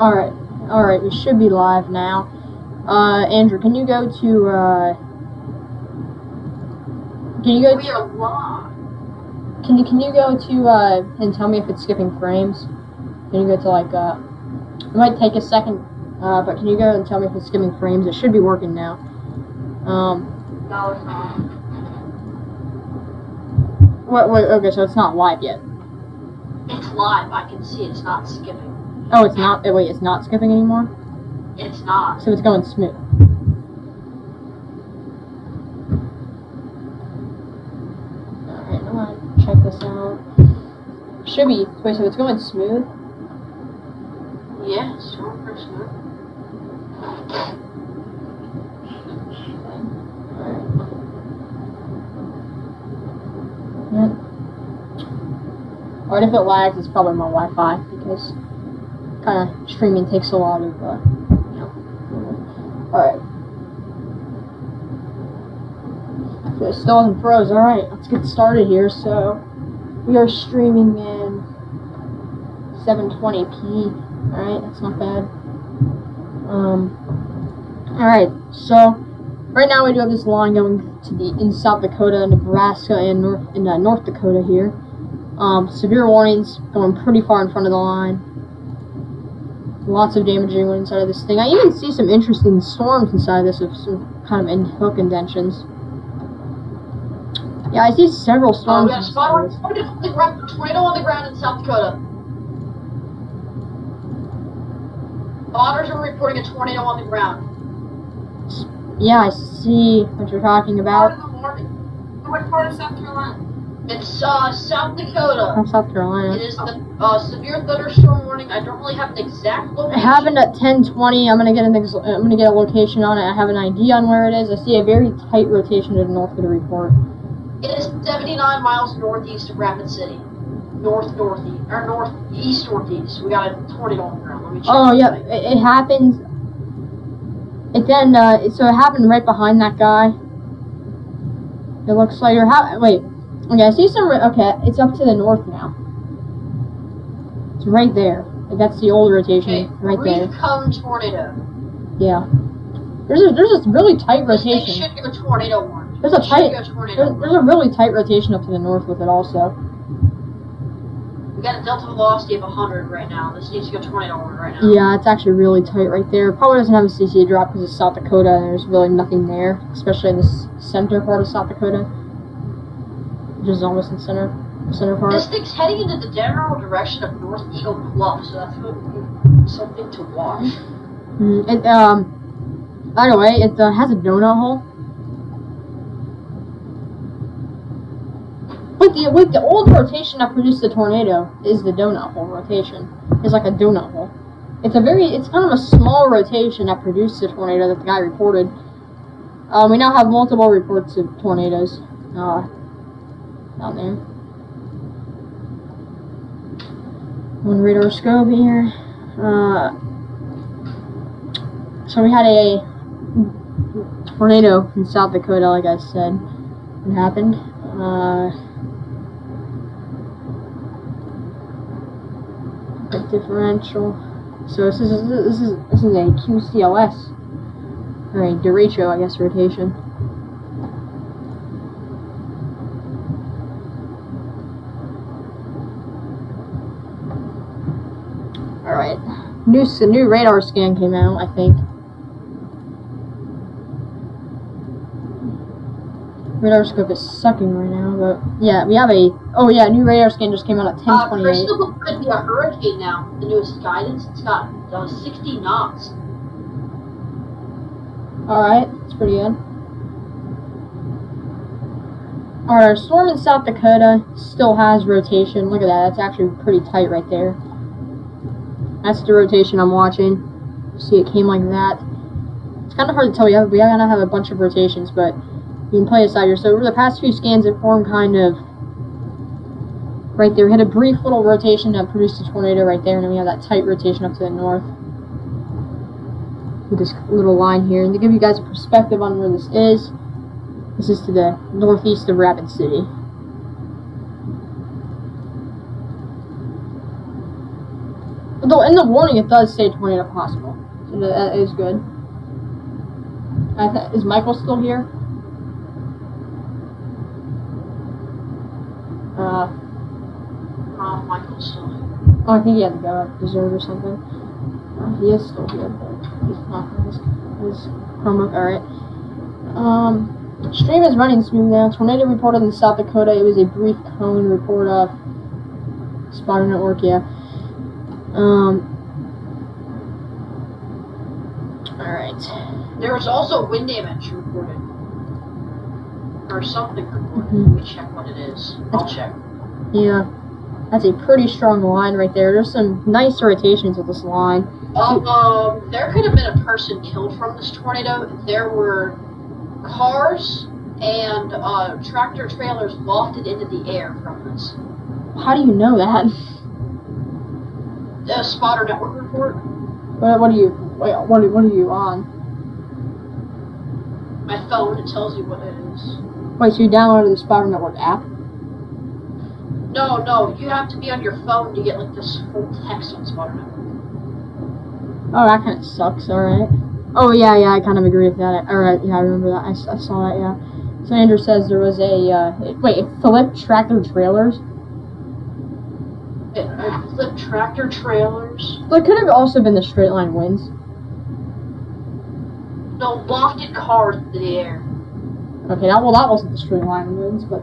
Alright, we should be live now. Andrew, can you go to, We are live. Can you go to, and tell me if it's skipping frames? Can you go to, like, it might take a second, but can you go and tell me if it's skipping frames? It should be working now. No, it's not. Okay, so it's not live yet. It's live. I can see it's not skipping. Oh, it's not, wait, it's not skipping anymore? It's not. So it's going smooth. Alright, I'm gonna check this out. Should be, wait, so it's going smooth? Yeah, it's going pretty smooth. Yep. Alright, if it lags, it's probably my Wi-Fi, because kind of streaming takes a lot of, you know. Alright. So it still hasn't froze. Alright, let's get started here. So, we are streaming in 720p. Alright, that's not bad. Alright, so, right now we do have this line going to the, in South Dakota, Nebraska, and North Dakota here. Severe warnings going pretty far in front of the line. Lots of damaging inside of this thing. I even see some interesting storms inside this of some kind of hook indentions. Yeah, I see several storms. We got a spot tornado on the ground in South Dakota. Spotters are reporting a tornado on the ground. Yeah, I see what you're talking about. What part of South Carolina? It's South Dakota. From South Carolina. It is the severe thunderstorm warning. I don't really have an exact location. It happened at 10:20. I'm gonna get a location on it. I have an idea on where it is. I see a very tight rotation to the north of the report. It is 79 miles northeast of Rapid City. Northeast. We got a tornado on the ground. Let me check. Oh yeah, it happened. It then so it happened right behind that guy. It looks like wait. Okay, I see some. Okay, it's up to the north now. It's right there. That's the old rotation, right there. Come tornado. Yeah. There's a really tight rotation. This thing should give a tornado warning. There's a really tight rotation up to the north with it also. We got a delta velocity of 100 right now. This needs to go tornado warning right now. Yeah, it's actually really tight right there. Probably doesn't have a CC drop because it's South Dakota and there's really nothing there, especially in this center part of South Dakota. Which is almost in center part. This thing's heading into the general direction of North Eagle Bluff, so that's something to watch. By the way, it has a donut hole. With the old rotation that produced the tornado is the donut hole rotation. It's like a donut hole. It's kind of a small rotation that produced the tornado that the guy reported. We now have multiple reports of tornadoes. Down there. One radar scope here. So we had a tornado in South Dakota, like I said. It happened. Differential. So this is a QCLS, or a derecho, I guess, rotation. Alright, a new radar scan came out, I think. Radar scope is sucking right now, but yeah, we have a new radar scan just came out at 10:28. Crystal could be a hurricane now. The newest guidance, it's got 60 knots. Alright, that's pretty good. Our storm in South Dakota still has rotation. Look at that, that's actually pretty tight right there. That's the rotation I'm watching. See, it came like that. It's kind of hard to tell. We are gonna have a bunch of rotations, but you can play this out here. So over the past few scans, it formed kind of right there. We had a brief little rotation that produced a tornado right there, and then we have that tight rotation up to the north. With this little line here, and to give you guys a perspective on where this is to the northeast of Rapid City. Though in the warning it does say tornado possible, so that is good. Is Michael still here? Michael's still here. Oh, I think he had to go up dessert or something. He is still here, but he's not on his Chromebook. Alright. Stream is running smooth now. Tornado reported in South Dakota. It was a brief cone report of spotter network, yeah. Alright. There was also wind damage reported. Or something reported. Let me check what it is. I'll check. Yeah. That's a pretty strong line right there. There's some nice rotations with this line. There could have been a person killed from this tornado. There were cars and tractor trailers lofted into the air from this. How do you know that? The spotter network report. What are you on? My phone, it tells you what it is. Wait, so you downloaded the spotter network app? No, you have to be on your phone to get like this full text on spotter network. Oh, that kind of sucks. All right. Oh yeah, I kind of agree with that. All right, yeah, I remember that. I saw that. Yeah. So Andrew says there was a it flipped tractor trailers. It flipped tractor trailers. But it could have also been the straight line winds. No, lofted cars into the air. Okay, that wasn't the straight line winds, but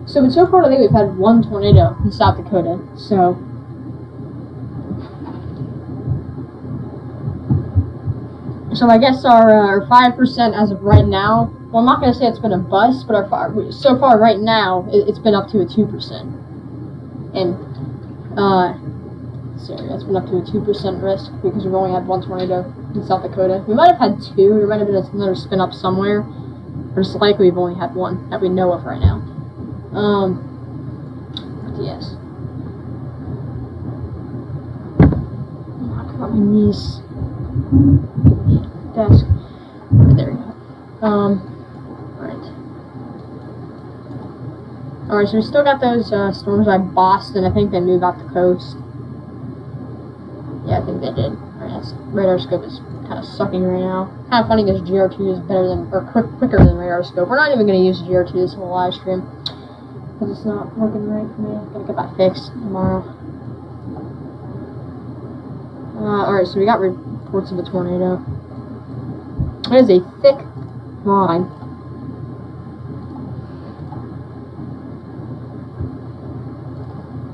so far I think we've had one tornado in South Dakota. So I guess our 5% as of right now. Well, I'm not gonna say it's been a bust, but so far right now it's been up to a 2%, and sorry, that's been up to a 2% risk because we've only had one tornado in South Dakota. We might have had two. There might have been another spin up somewhere, but it's likely we've only had one that we know of right now. Yes. Oh, I got my knees. Desk. There we go. Alright, so we still got those storms by Boston. I think they moved off the coast. Yeah, I think they did. Alright, radar scope is kind of sucking right now. Kind of funny because GR2 is better than, or quicker than radar scope. We're not even going to use GR2 this whole live stream because it's not working right for me. I'm going to get that fixed tomorrow. Alright, so we got reports of a tornado. It is a thick line.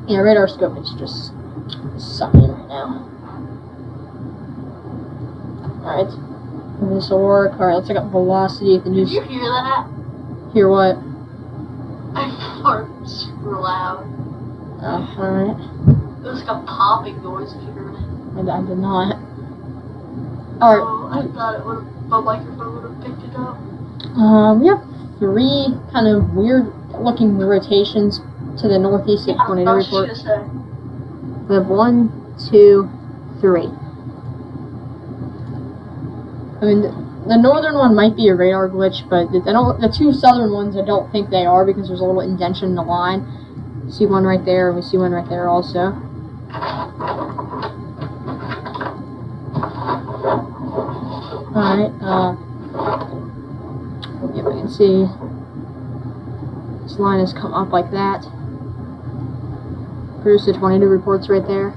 Yeah, radar scope is just sucking right now. Alright. This will work. Alright, let's check out velocity at the news. Did you hear that? Hear what? I farted super loud. Alright. It was like a popping noise if you heard it. I did not. Alright. Oh, I thought my microphone would have picked it up. We have three kind of weird looking rotations to the northeast of tornado report. We have 1, 2, 3. I mean, the northern one might be a radar glitch, but the two southern ones I don't think they are because there's a little indentation in the line. We see one right there, and we see one right there also. Alright, if I can see, this line has come up like that. Produce the tornado reports right there.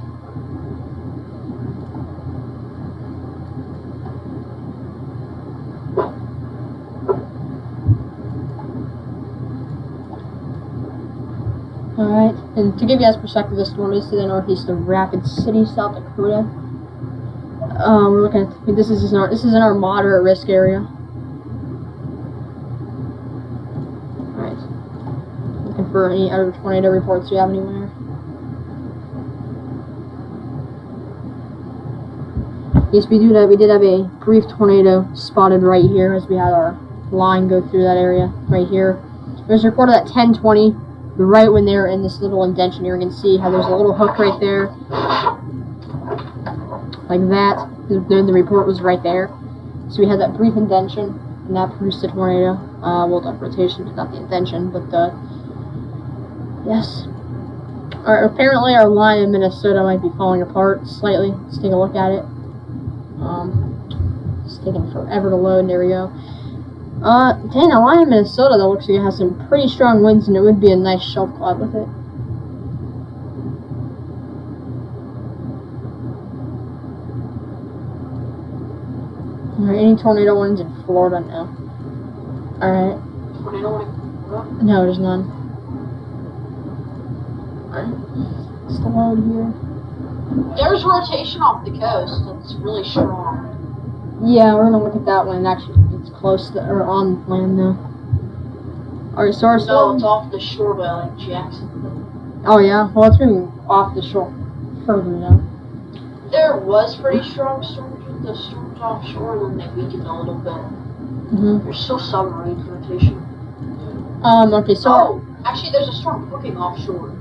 Alright, and to give you guys perspective, this storm is to the northeast of Rapid City, South Dakota. We're looking at this is in our moderate risk area. Alright. Looking for any other tornado reports you have anywhere. Yes, we did have a brief tornado spotted right here as we had our line go through that area right here. It was reported at 10:20, right when they were in this little indentation. You can see how there's a little hook right there, like that. The report was right there. So we had that brief indentation, and that produced a tornado. Well, that rotation, but not the indentation. But yes. Alright, apparently our line in Minnesota might be falling apart slightly. Let's take a look at it. It's taking forever to load. There we go. Dang, the line in Minnesota though looks like it has some pretty strong winds, and it would be a nice shelf cloud with it. Alright, any tornado winds in Florida now? Alright. Tornado warning? No, there's none. Alright. It's the load here. There's rotation off the coast that's really strong. Yeah, we're gonna look at that one. Actually, it's close to, or on land now. Alright, so our No, storm. it's off the shore by like Jacksonville. Oh yeah, well it's moving off the shore further now. There was pretty strong storms with the storms offshore, and then they weakened a little bit. There's still submarine rotation. Okay, so Actually, there's a storm hooking offshore.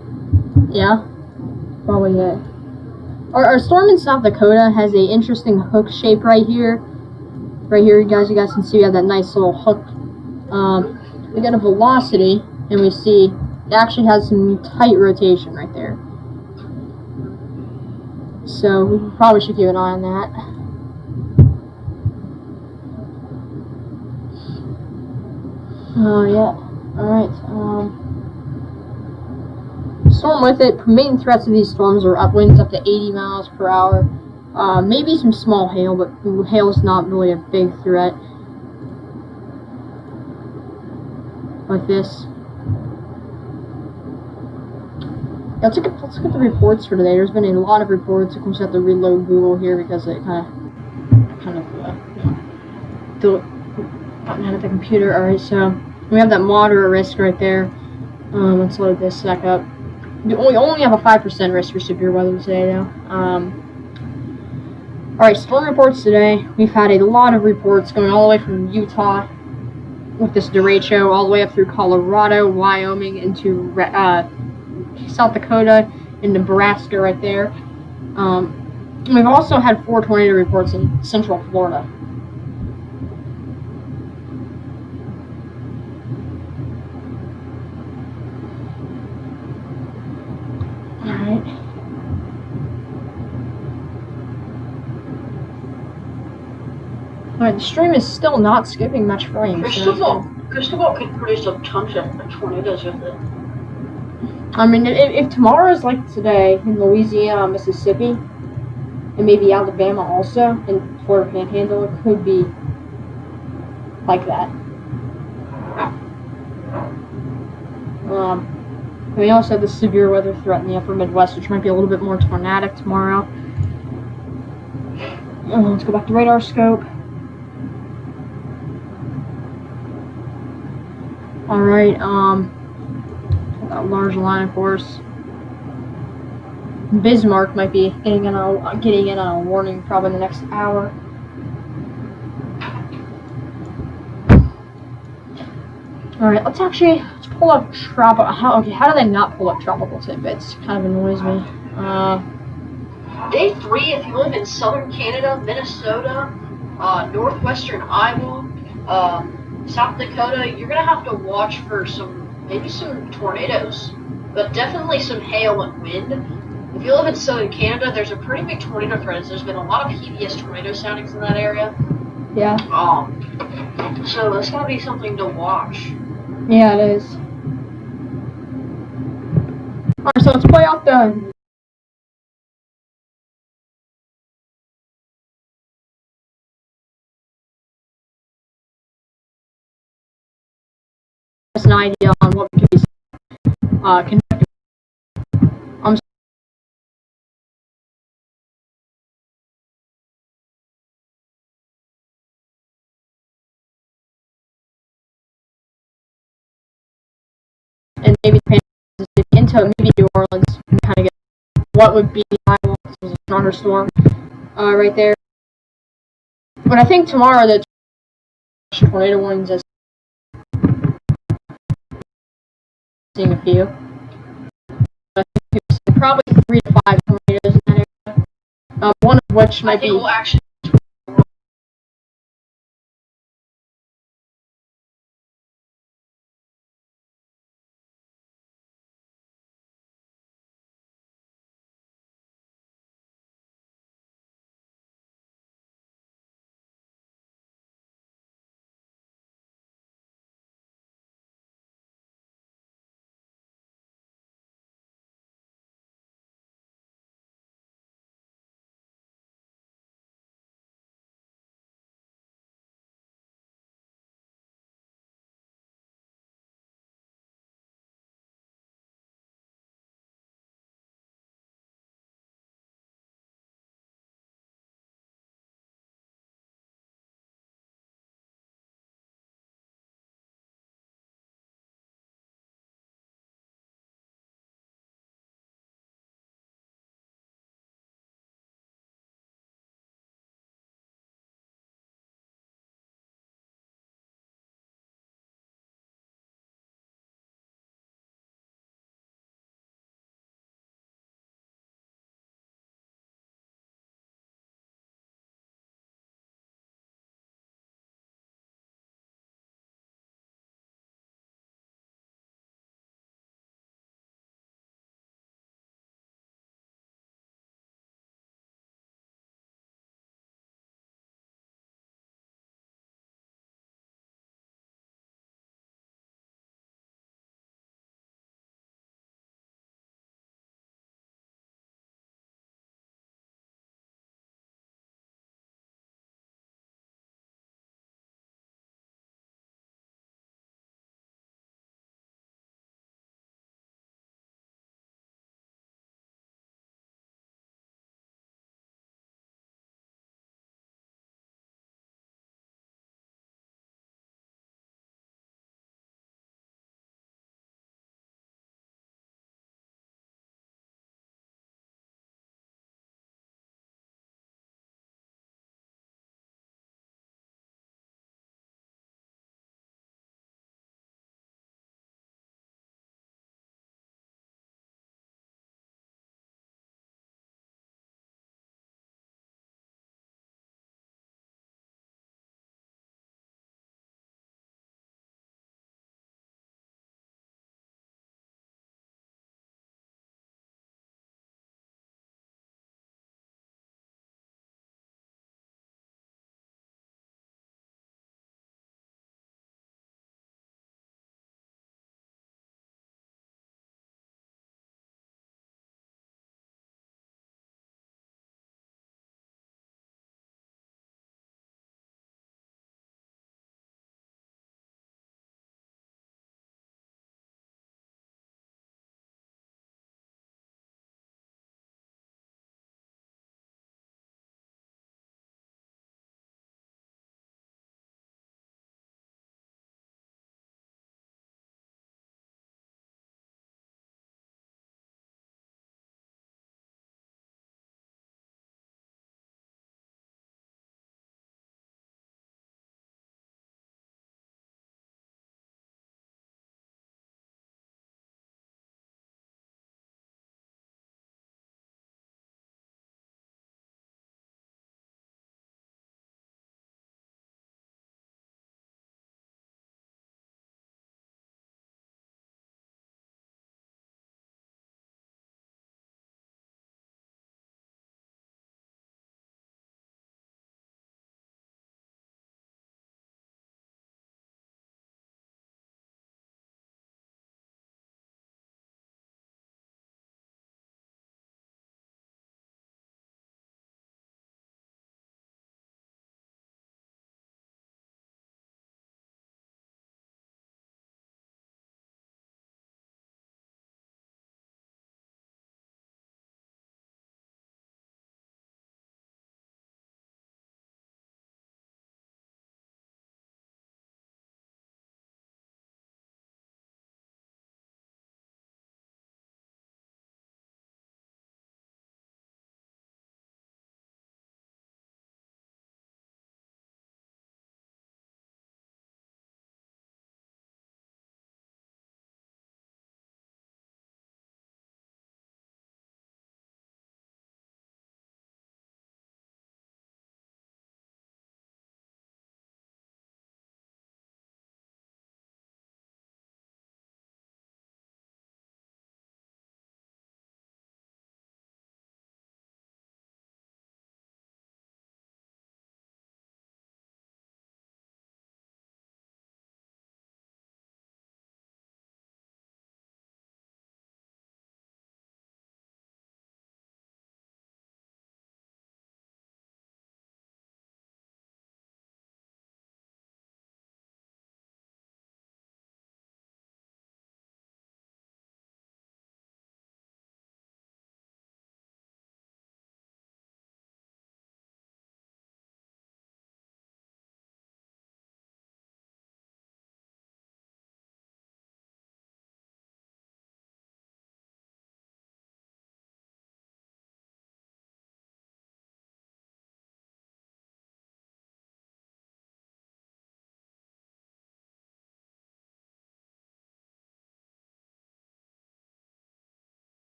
yeah, probably it. Our storm in South Dakota has a interesting hook shape right here. Right here, you guys can see we have that nice little hook. We got a velocity, and we see it actually has some tight rotation right there. So we probably should keep an eye on that. Oh yeah. Alright. Storm with it. Main threats of these storms are winds up to 80 miles per hour. Maybe some small hail, but hail is not really a big threat. Like this. Yeah, let's look at the reports for today. There's been a lot of reports. Of course, I have to reload Google here because it got me out of the computer. Alright, so we have that moderate risk right there. Let's load this back up. We only have a 5% risk for severe weather today, though. Alright, storm reports today. We've had a lot of reports going all the way from Utah with this derecho all the way up through Colorado, Wyoming, into South Dakota, and Nebraska right there. We've also had 4 tornado reports in central Florida. Alright. Alright, the stream is still not skipping much frame. Cristobal could produce a ton of tornadoes with it. I mean, if tomorrow is like today in Louisiana, Mississippi, and maybe Alabama also, and Florida Panhandle, it could be like that. We also have the severe weather threat in the upper Midwest, which might be a little bit more tornadic tomorrow. Let's go back to radar scope. Alright, a large line, of course. Bismarck might be getting in on a warning probably in the next hour. Alright, let's pull up tropical. How do they not pull up tropical tidbits? Kind of annoys me. Day 3, if you live in southern Canada, Minnesota, northwestern Iowa, South Dakota, you're gonna have to watch for maybe some tornadoes, but definitely some hail and wind. If you live in southern Canada, there's a pretty big tornado threat. There's been a lot of PBS tornado soundings in that area. Yeah. So that's gonna be something to watch. Yeah, it is. Alright, so let's play out the an idea on what we could be conducting. And maybe into maybe New Orleans, and kind of get what would be Iowa. This was a stronger storm right there. But I think tomorrow the tornado warnings is seeing a few. I think probably 3 to 5 tornadoes in that area. One of which might be. Will actually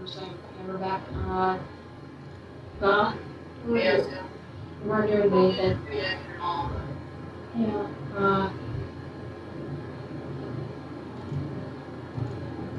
for a second. Okay, we're back. We're doing Nathan. Yeah.